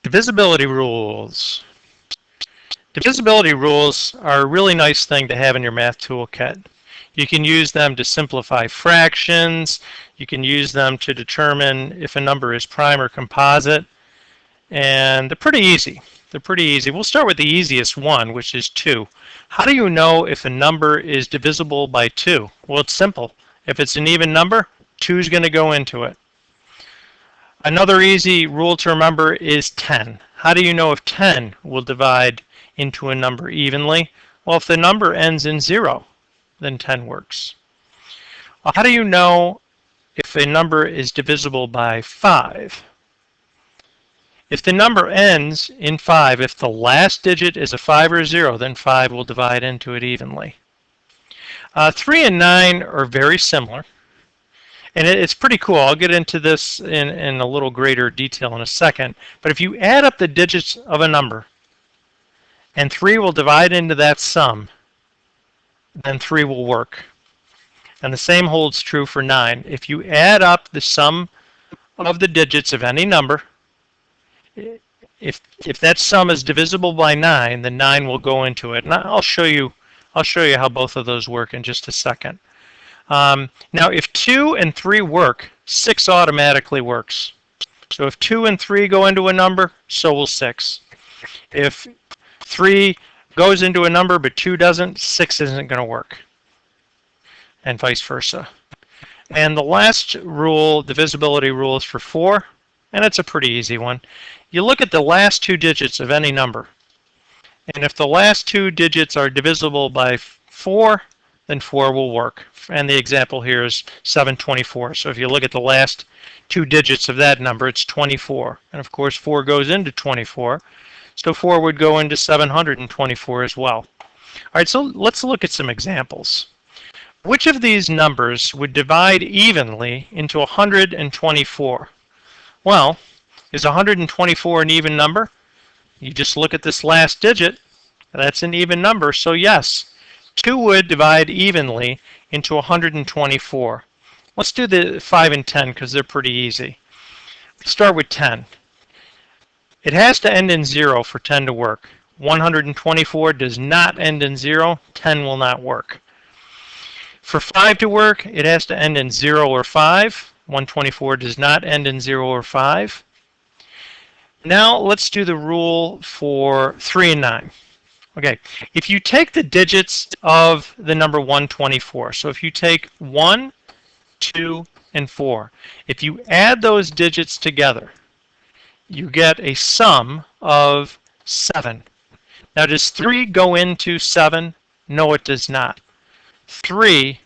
Divisibility rules. Divisibility rules are a really nice thing to have in your math toolkit. You can use them to simplify fractions. You can use them to determine if a number is prime or composite. And they're pretty easy. They're pretty easy. We'll start with the easiest one, which is 2. How do you know if a number is divisible by 2? Well, it's simple. If it's an even number, 2 is going to go into it. Another easy rule to remember is 10. How do you know if 10 will divide into a number evenly? Well, if the number ends in 0, then 10 works. Well, how do you know if a number is divisible by 5? If the number ends in 5, if the last digit is a 5 or a 0, then 5 will divide into it evenly. 3 and 9 are very similar. And it's pretty cool. I'll get into this in a little greater detail in a second. But if you add up the digits of a number, and 3 will divide into that sum, then 3 will work. And the same holds true for 9. If you add up the sum of the digits of any number, if that sum is divisible by 9, then 9 will go into it. And I'll show you how both of those work in just a second. Now, if 2 and 3 work, 6 automatically works. So if 2 and 3 go into a number, so will 6. If 3 goes into a number but 2 doesn't, 6 isn't going to work. And vice versa. And the last rule, divisibility rule, is for 4. And it's a pretty easy one. You look at the last 2 digits of any number. And if the last 2 digits are divisible by 4, then 4 will work. And the example here is 724. So if you look at the last 2 digits of that number, it's 24. And of course, 4 goes into 24. So 4 would go into 724 as well. All right, so let's look at some examples. Which of these numbers would divide evenly into 124? Well, is 124 an even number? You just look at this last digit. That's an even number, so yes. 2 would divide evenly into 124. Let's do the 5 and 10 because they're pretty easy. Let's start with 10. It has to end in 0 for 10 to work. 124 does not end in 0. 10 will not work. For 5 to work, it has to end in 0 or 5. 124 does not end in 0 or 5. Now let's do the rule for 3 and 9. Okay, if you take the digits of the number 124, so if you take 1, 2, and 4, if you add those digits together, you get a sum of 7. Now does 3 go into 7? No, it does not. 3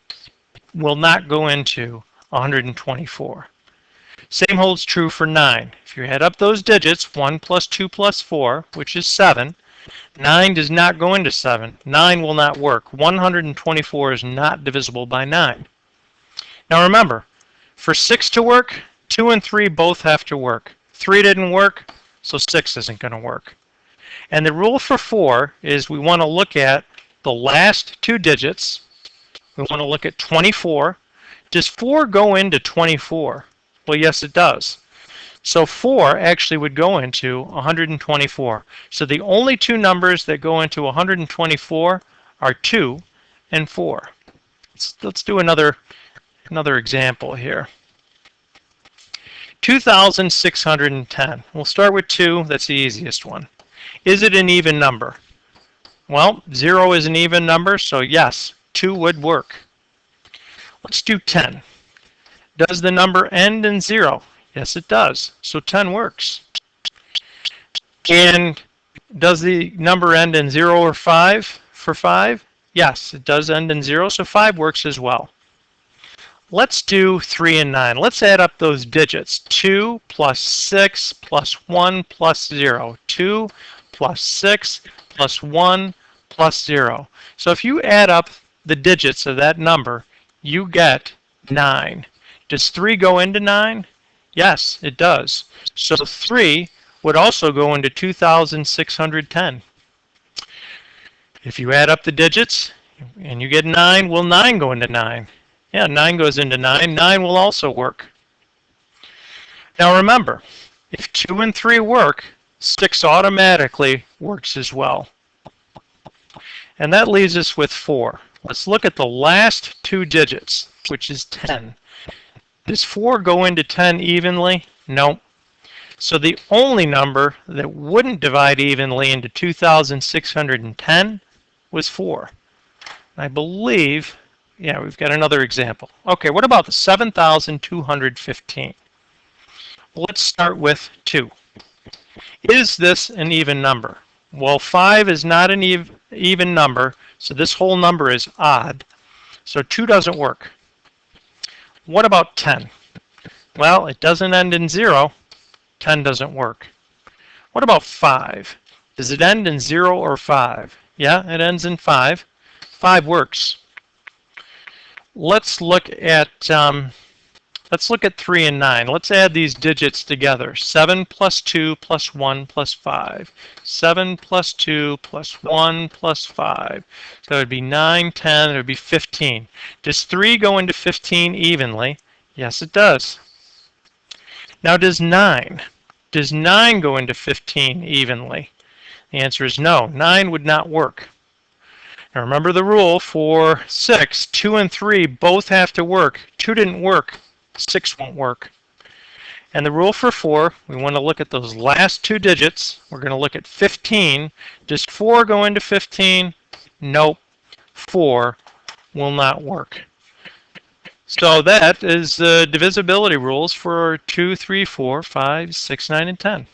will not go into 124. Same holds true for 9. If you add up those digits, 1 plus 2 plus 4, which is 7, 9 does not go into 7. 9 will not work. 124 is not divisible by 9. Now remember, for 6 to work, 2 and 3 both have to work. 3 didn't work, so 6 isn't going to work. And the rule for 4 is we want to look at the last 2 digits. We want to look at 24. Does 4 go into 24? Well, yes, it does. So 4 actually would go into 124. So the only 2 numbers that go into 124 are 2 and 4. Let's do another example here. 2,610. We'll start with 2. That's the easiest one. Is it an even number? Well, 0 is an even number, so yes, 2 would work. Let's do 10. Does the number end in 0? Yes, it does. So 10 works. And does the number end in 0 or 5 for 5? Yes, it does end in 0, so 5 works as well. Let's do 3 and 9. Let's add up those digits. 2 plus 6 plus 1 plus 0. 2 plus 6 plus 1 plus 0. So if you add up the digits of that number, you get 9. Does 3 go into 9? Yes, it does. So 3 would also go into 2,610. If you add up the digits and you get 9, will 9 go into 9? Yeah, 9 goes into 9. 9 will also work. Now remember, if 2 and 3 work, 6 automatically works as well. And that leaves us with 4. Let's look at the last 2 digits, which is 10. Does 4 go into 10 evenly? No. So the only number that wouldn't divide evenly into 2,610 was 4. I believe, yeah, we've got another example. Okay, what about the 7,215? Well, let's start with 2. Is this an even number? Well, 5 is not an even number, so this whole number is odd. So 2 doesn't work. What about 10? Well, it doesn't end in 0. 10 doesn't work. What about 5? Does it end in 0 or 5? Yeah, it ends in 5. 5 works. Let's look at 3 and 9. Let's add these digits together. 7 plus 2 plus 1 plus 5. 7 plus 2 plus 1 plus 5. So it would be 9, 10, it would be 15. Does 3 go into 15 evenly? Yes, it does. Now, does 9 go into 15 evenly? The answer is no. 9 would not work. Now remember the rule for 6, 2 and 3 both have to work. 2 didn't work, 6 won't work. And the rule for 4, we want to look at those last 2 digits. We're going to look at 15. Does 4 go into 15? Nope. 4 will not work. So that is the divisibility rules for 2, 3, 4, 5, 6, 9, and 10.